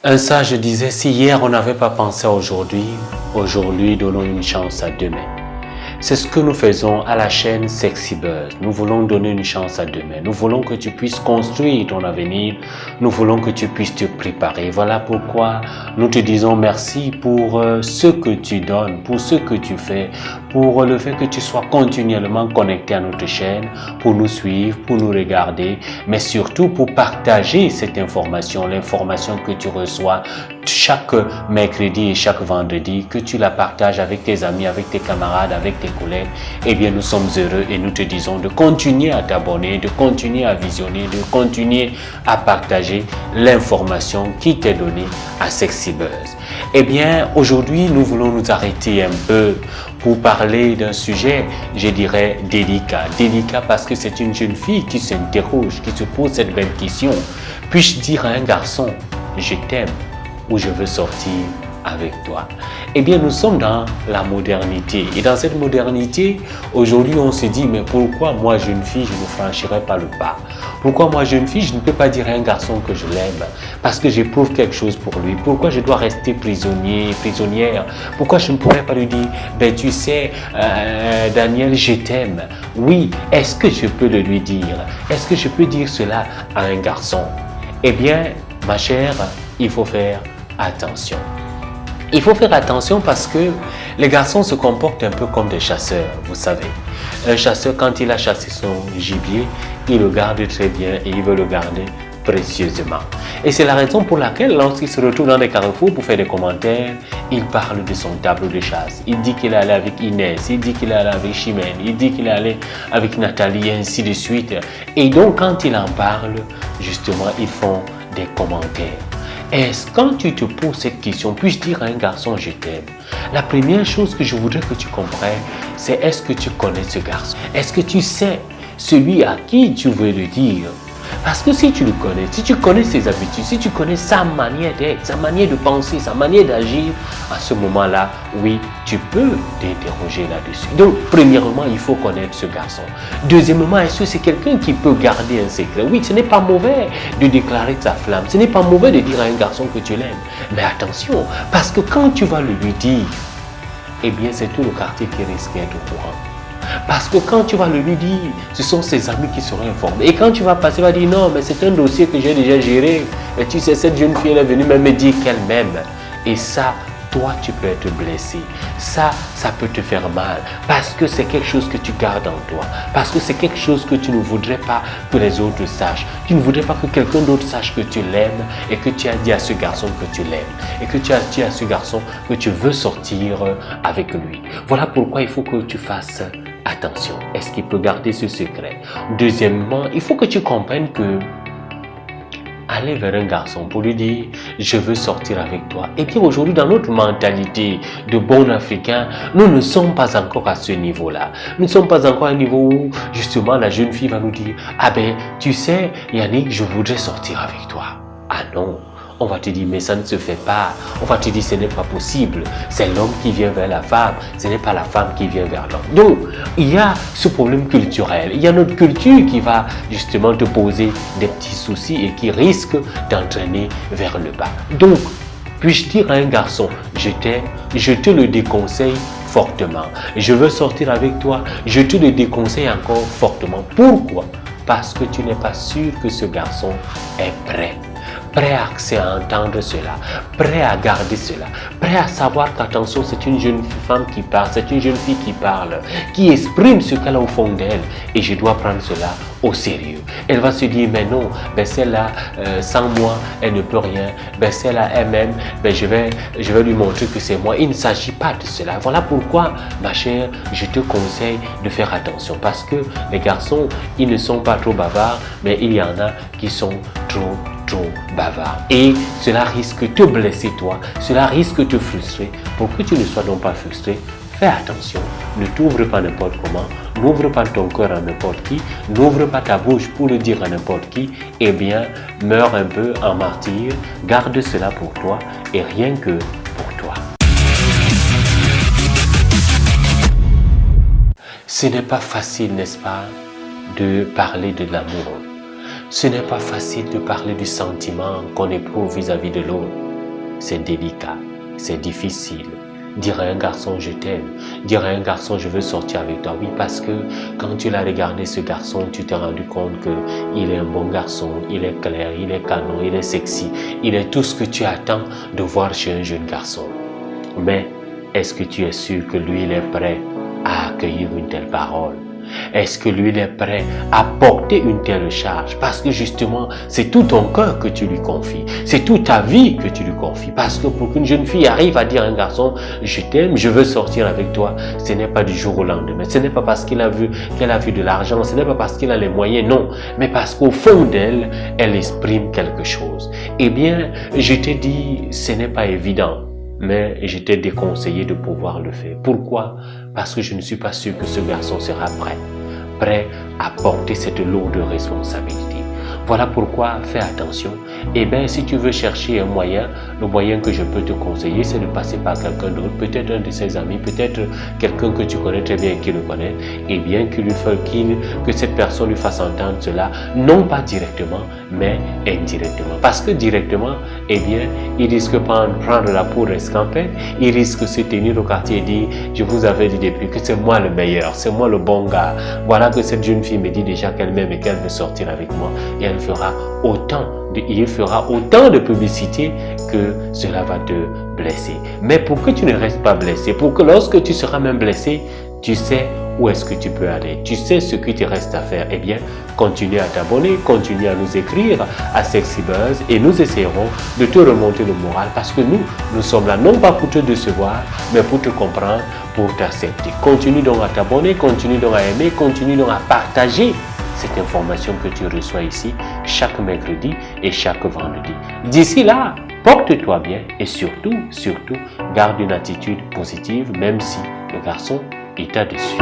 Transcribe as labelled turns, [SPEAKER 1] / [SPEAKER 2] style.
[SPEAKER 1] Un sage disait, si hier on n'avait pas pensé à aujourd'hui, aujourd'hui donnons une chance à demain. C'est ce que nous faisons à la chaîne Sexy Buzz. Nous voulons donner une chance à demain. Nous voulons que tu puisses construire ton avenir. Nous voulons que tu puisses te préparer. Voilà pourquoi nous te disons merci pour ce que tu donnes, pour ce que tu fais, pour le fait que tu sois continuellement connecté à notre chaîne, pour nous suivre, pour nous regarder, mais surtout pour partager cette information, l'information que tu reçois chaque mercredi et chaque vendredi, que tu la partages avec tes amis, avec tes camarades, avec tes collègues. Eh bien, nous sommes heureux et nous te disons de continuer à t'abonner, de continuer à visionner, de continuer à partager l'information qui t'est donnée à Sexy Buzz. Eh bien, aujourd'hui, nous voulons nous arrêter un peu pour parler d'un sujet, je dirais, délicat. Délicat parce que c'est une jeune fille qui s'interroge, qui se pose cette belle question. Puis-je dire à un garçon, je t'aime ou je veux sortir avec toi? Eh bien, nous sommes dans la modernité. Et dans cette modernité, aujourd'hui, on se dit, mais pourquoi moi, jeune fille, je ne franchirai pas le pas? Pourquoi moi, jeune fille, je ne peux pas dire à un garçon que je l'aime parce que j'éprouve quelque chose pour lui? Pourquoi je dois rester prisonnière? Pourquoi je ne pourrais pas lui dire, ben tu sais, Daniel, je t'aime? Oui, est-ce que je peux le lui dire? Est-ce que je peux dire cela à un garçon? Eh bien, ma chère, il faut faire attention. Il faut faire attention parce que les garçons se comportent un peu comme des chasseurs, vous savez. Un chasseur, quand il a chassé son gibier, il le garde très bien et il veut le garder précieusement. Et c'est la raison pour laquelle, lorsqu'il se retrouve dans des carrefours pour faire des commentaires, il parle de son tableau de chasse. Il dit qu'il est allé avec Inès, il dit qu'il est allé avec Chimène, il dit qu'il est allé avec Nathalie, et ainsi de suite. Et donc, quand il en parle, justement, ils font des commentaires. Est-ce quand tu te poses cette question, puis-je dire à un garçon je t'aime? La première chose que je voudrais que tu comprennes, c'est est-ce que tu connais ce garçon? Est-ce que tu sais celui à qui tu veux le dire? Parce que si tu le connais, si tu connais ses habitudes, si tu connais sa manière d'être, sa manière de penser, sa manière d'agir, à ce moment-là, oui, tu peux t'interroger là-dessus. Donc, premièrement, il faut connaître ce garçon. Deuxièmement, est-ce que c'est quelqu'un qui peut garder un secret? Oui, ce n'est pas mauvais de déclarer sa flamme. Ce n'est pas mauvais de dire à un garçon que tu l'aimes. Mais attention, parce que quand tu vas le lui dire, eh bien, c'est tout le quartier qui risque d'être au courant. Parce que quand tu vas le lui dire, ce sont ses amis qui seront informés. Et quand tu vas passer, tu vas dire non, mais c'est un dossier que j'ai déjà géré. Et tu sais, cette jeune fille elle est venue même me dire qu'elle m'aime. Et ça, toi, tu peux être blessé. Ça peut te faire mal. Parce que c'est quelque chose que tu gardes en toi. Parce que c'est quelque chose que tu ne voudrais pas que les autres sachent. Tu ne voudrais pas que quelqu'un d'autre sache que tu l'aimes et que tu as dit à ce garçon que tu l'aimes. Et que tu as dit à ce garçon que tu veux sortir avec lui. Voilà pourquoi il faut que tu fasses attention. Est-ce qu'il peut garder ce secret? Deuxièmement, il faut que tu comprennes que aller vers un garçon pour lui dire je veux sortir avec toi. Et bien aujourd'hui dans notre mentalité de bon Africain, nous ne sommes pas encore à ce niveau-là. Nous ne sommes pas encore à un niveau où justement la jeune fille va nous dire ah ben tu sais Yannick, je voudrais sortir avec toi. Ah non. On va te dire, mais ça ne se fait pas. On va te dire, ce n'est pas possible. C'est l'homme qui vient vers la femme. Ce n'est pas la femme qui vient vers l'homme. Donc, il y a ce problème culturel. Il y a notre culture qui va justement te poser des petits soucis et qui risque d'entraîner vers le bas. Donc, puis-je dire à un garçon, je t'aime, je te le déconseille fortement. Je veux sortir avec toi, je te le déconseille encore fortement. Pourquoi? Parce que tu n'es pas sûr que ce garçon est prêt à entendre cela, prêt à garder cela, prêt à savoir qu'attention, c'est une jeune femme qui parle, c'est une jeune fille qui parle, qui exprime ce qu'elle a au fond d'elle et je dois prendre cela au sérieux. Elle va se dire, mais non, ben celle-là, sans moi, elle ne peut rien, ben celle-là, elle-même, ben je vais lui montrer que c'est moi. Il ne s'agit pas de cela. Voilà pourquoi, ma chère, je te conseille de faire attention parce que les garçons, ils ne sont pas trop bavards, mais il y en a qui sont trop bavard. Et cela risque de te blesser toi, cela risque de te frustrer. Pour que tu ne sois donc pas frustré, fais attention. Ne t'ouvre pas n'importe comment, n'ouvre pas ton cœur à n'importe qui, n'ouvre pas ta bouche pour le dire à n'importe qui. Eh bien, meurs un peu en martyr, garde cela pour toi et rien que pour toi. Ce n'est pas facile, n'est-ce pas, de parler de l'amour. Ce n'est pas facile de parler du sentiment qu'on éprouve vis-à-vis de l'autre. C'est délicat, c'est difficile. Dire à un garçon je t'aime, dire à un garçon je veux sortir avec toi, oui, parce que quand tu l'as regardé ce garçon, tu t'es rendu compte qu'il est un bon garçon, il est clair, il est canon, il est sexy, il est tout ce que tu attends de voir chez un jeune garçon. Mais est-ce que tu es sûr que lui il est prêt à accueillir une telle parole? Est-ce que lui il est prêt à porter une telle charge? Parce que justement, c'est tout ton cœur que tu lui confies. C'est toute ta vie que tu lui confies. Parce que pour qu'une jeune fille arrive à dire à un garçon, je t'aime, je veux sortir avec toi, ce n'est pas du jour au lendemain. Ce n'est pas parce qu'elle a vu de l'argent, ce n'est pas parce qu'elle a les moyens, non. Mais parce qu'au fond d'elle, elle exprime quelque chose. Eh bien, je te dis, ce n'est pas évident. Mais je t'ai déconseillé de pouvoir le faire. Pourquoi? Parce que je ne suis pas sûr que ce garçon sera prêt à porter cette lourde responsabilité. Voilà pourquoi fais attention. Eh bien, si tu veux chercher un moyen, le moyen que je peux te conseiller, c'est de passer par quelqu'un d'autre, peut-être un de ses amis, peut-être quelqu'un que tu connais très bien, qui le connaît, et bien que cette personne lui fasse entendre cela, non pas directement, mais indirectement. Parce que directement, eh bien, il risque de prendre la peau escampette, il risque de se tenir au quartier et dire, je vous avais dit depuis que c'est moi le meilleur, c'est moi le bon gars. Voilà que cette jeune fille me dit déjà qu'elle m'aime et qu'elle veut sortir avec moi, et il fera autant de publicité que cela va te blesser. Mais pour que tu ne restes pas blessé, pour que lorsque tu seras même blessé, tu sais où est-ce que tu peux aller, tu sais ce qu'il te reste à faire. Eh bien, continue à t'abonner, continue à nous écrire à SexyBuzz et nous essayerons de te remonter le moral parce que nous sommes là non pas pour te décevoir, mais pour te comprendre, pour t'accepter. Continue donc à t'abonner, continue donc à aimer, continue donc à partager cette information que tu reçois ici chaque mercredi et chaque vendredi. D'ici là, porte-toi bien et surtout, garde une attitude positive même si le garçon est à dessus.